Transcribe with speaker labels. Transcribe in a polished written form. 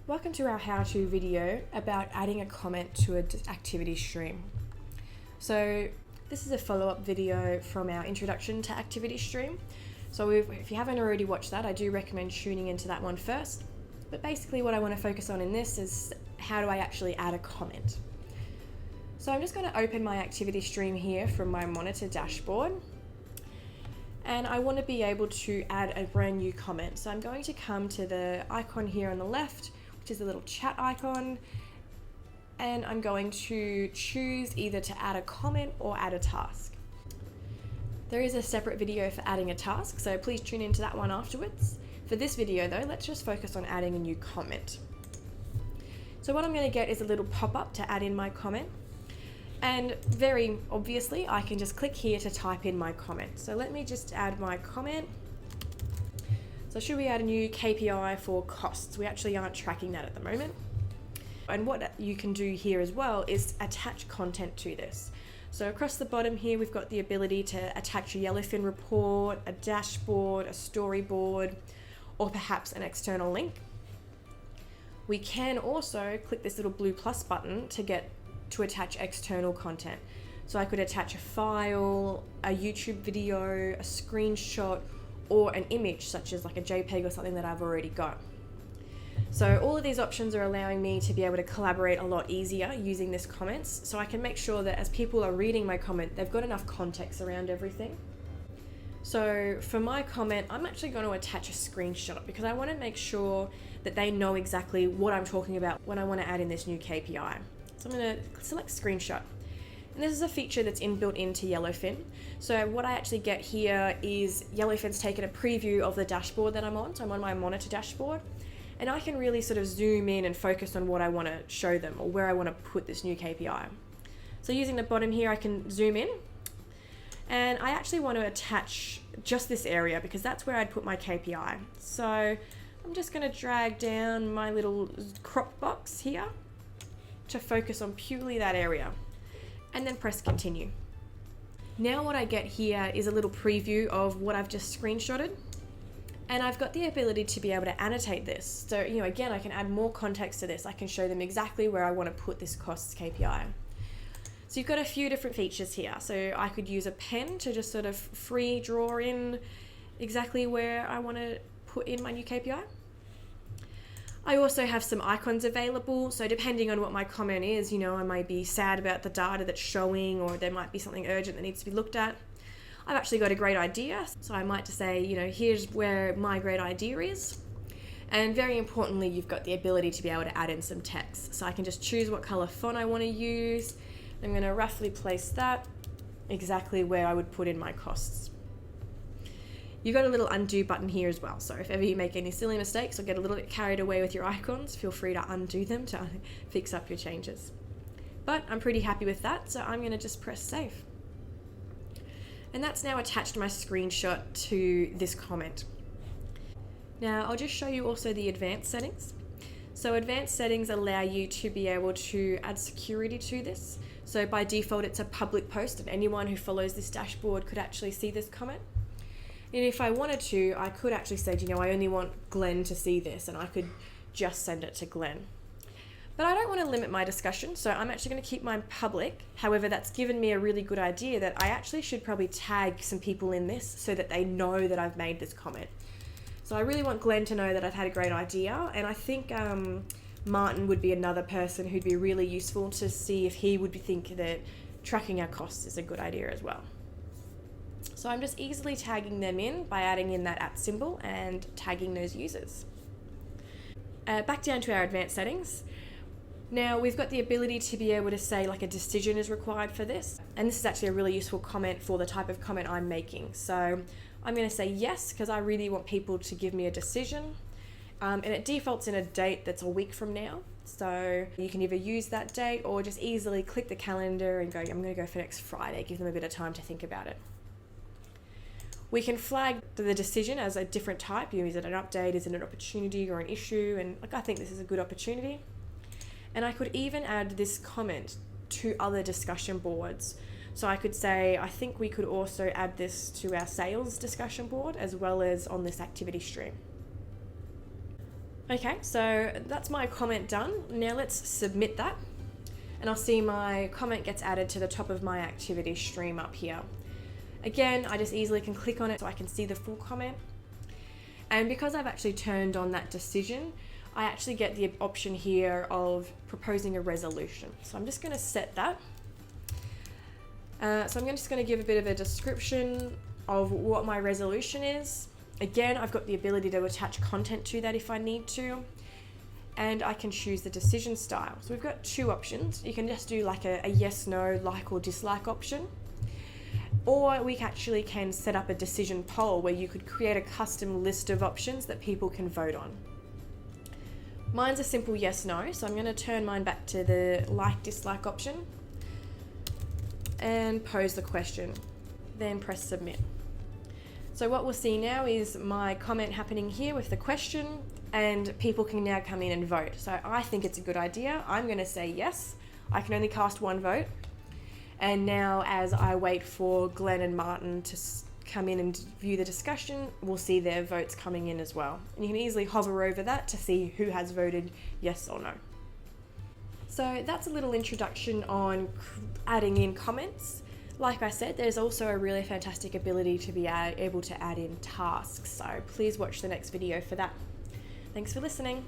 Speaker 1: Welcome to our how-to video about adding a comment to an activity stream. So this is a follow-up video from our introduction to activity stream. So if you haven't already watched that, I do recommend tuning into that one first. But basically what I want to focus on in this is how do I actually add a comment. So I'm just going to open my activity stream here from my monitor dashboard. And I want to be able to add a brand new comment. So I'm going to come to the icon here on the left, which is a little chat icon, and I'm going to choose either to add a comment or add a task. There is a separate video for adding a task, so please tune into that one afterwards. For this video though, let's just focus on adding a new comment. So what I'm going to get is a little pop-up to add in my comment, and very obviously I can just click here to type in my comment. So let me just add my comment. So should we add a new KPI for costs? We actually aren't tracking that at the moment. And what you can do here as well is attach content to this. So across the bottom here, we've got the ability to attach a Yellowfin report, a dashboard, a storyboard, or perhaps an external link. We can also click this little blue plus button to attach external content. So I could attach a file, a YouTube video, a screenshot, or an image such as like a JPEG or something that I've already got. So all of these options are allowing me to be able to collaborate a lot easier using this comments, so I can make sure that as people are reading my comment, they've got enough context around everything. So for my comment, I'm actually going to attach a screenshot because I want to make sure that they know exactly what I'm talking about when I want to add in this new KPI. So I'm going to select screenshot. And this is a feature that's inbuilt into Yellowfin. So what I actually get here is Yellowfin's taken a preview of the dashboard that I'm on. So I'm on my monitor dashboard, and I can really sort of zoom in and focus on what I want to show them or where I want to put this new KPI. So using the bottom here, I can zoom in, and I actually want to attach just this area because that's where I'd put my KPI. So I'm just going to drag down my little crop box here to focus on purely that area, and then press continue. Now what I get here is a little preview of what I've just screenshotted, and I've got the ability to be able to annotate this. So, again, I can add more context to this. I can show them exactly where I want to put this costs KPI. So you've got a few different features here. So I could use a pen to just sort of free draw in exactly where I want to put in my new KPI. I also have some icons available, so depending on what my comment is, I might be sad about the data that's showing, or there might be something urgent that needs to be looked at. I've actually got a great idea, so I might just say, here's where my great idea is. And very importantly, you've got the ability to be able to add in some text. So I can just choose what color font I want to use. I'm going to roughly place that exactly where I would put in my costs. You've got a little undo button here as well, so if ever you make any silly mistakes or get a little bit carried away with your icons, feel free to undo them to fix up your changes. But I'm pretty happy with that, so I'm going to just press save. And that's now attached my screenshot to this comment. Now I'll just show you also the advanced settings. So advanced settings allow you to be able to add security to this. So by default it's a public post, and anyone who follows this dashboard could actually see this comment. And if I wanted to, I could actually say, I only want Glenn to see this, and I could just send it to Glenn. But I don't want to limit my discussion, so I'm actually going to keep mine public. However, that's given me a really good idea that I actually should probably tag some people in this so that they know that I've made this comment. So I really want Glenn to know that I've had a great idea, and I think Martin would be another person who'd be really useful to see if he would think that tracking our costs is a good idea as well. So I'm just easily tagging them in by adding in that @ symbol and tagging those users. Back down to our advanced settings. Now we've got the ability to be able to say like a decision is required for this. And this is actually a really useful comment for the type of comment I'm making. So I'm going to say yes, because I really want people to give me a decision. And it defaults in a date that's a week from now. So you can either use that date or just easily click the calendar and go, I'm going to go for next Friday, give them a bit of time to think about it. We can flag the decision as a different type. Is it an update? Is it an opportunity or an issue? And I think this is a good opportunity. And I could even add this comment to other discussion boards. So I could say, I think we could also add this to our sales discussion board as well as on this activity stream. Okay, so that's my comment done. Now let's submit that. And I'll see my comment gets added to the top of my activity stream up here. Again, I just easily can click on it so I can see the full comment. And because I've actually turned on that decision, I actually get the option here of proposing a resolution. So I'm just going to set that. So I'm just going to give a bit of a description of what my resolution is. Again, I've got the ability to attach content to that if I need to. And I can choose the decision style. So we've got two options. You can just do like a yes, no, like or dislike option. Or we actually can set up a decision poll where you could create a custom list of options that people can vote on. Mine's a simple yes, no, so I'm going to turn mine back to the like, dislike option and pose the question, then press submit. So what we'll see now is my comment happening here with the question, and people can now come in and vote. So I think it's a good idea. I'm going to say yes. I can only cast one vote. And now as I wait for Glenn and Martin to come in and view the discussion, we'll see their votes coming in as well. And you can easily hover over that to see who has voted yes or no. So that's a little introduction on adding in comments. Like I said, there's also a really fantastic ability to be able to add in tasks. So please watch the next video for that. Thanks for listening.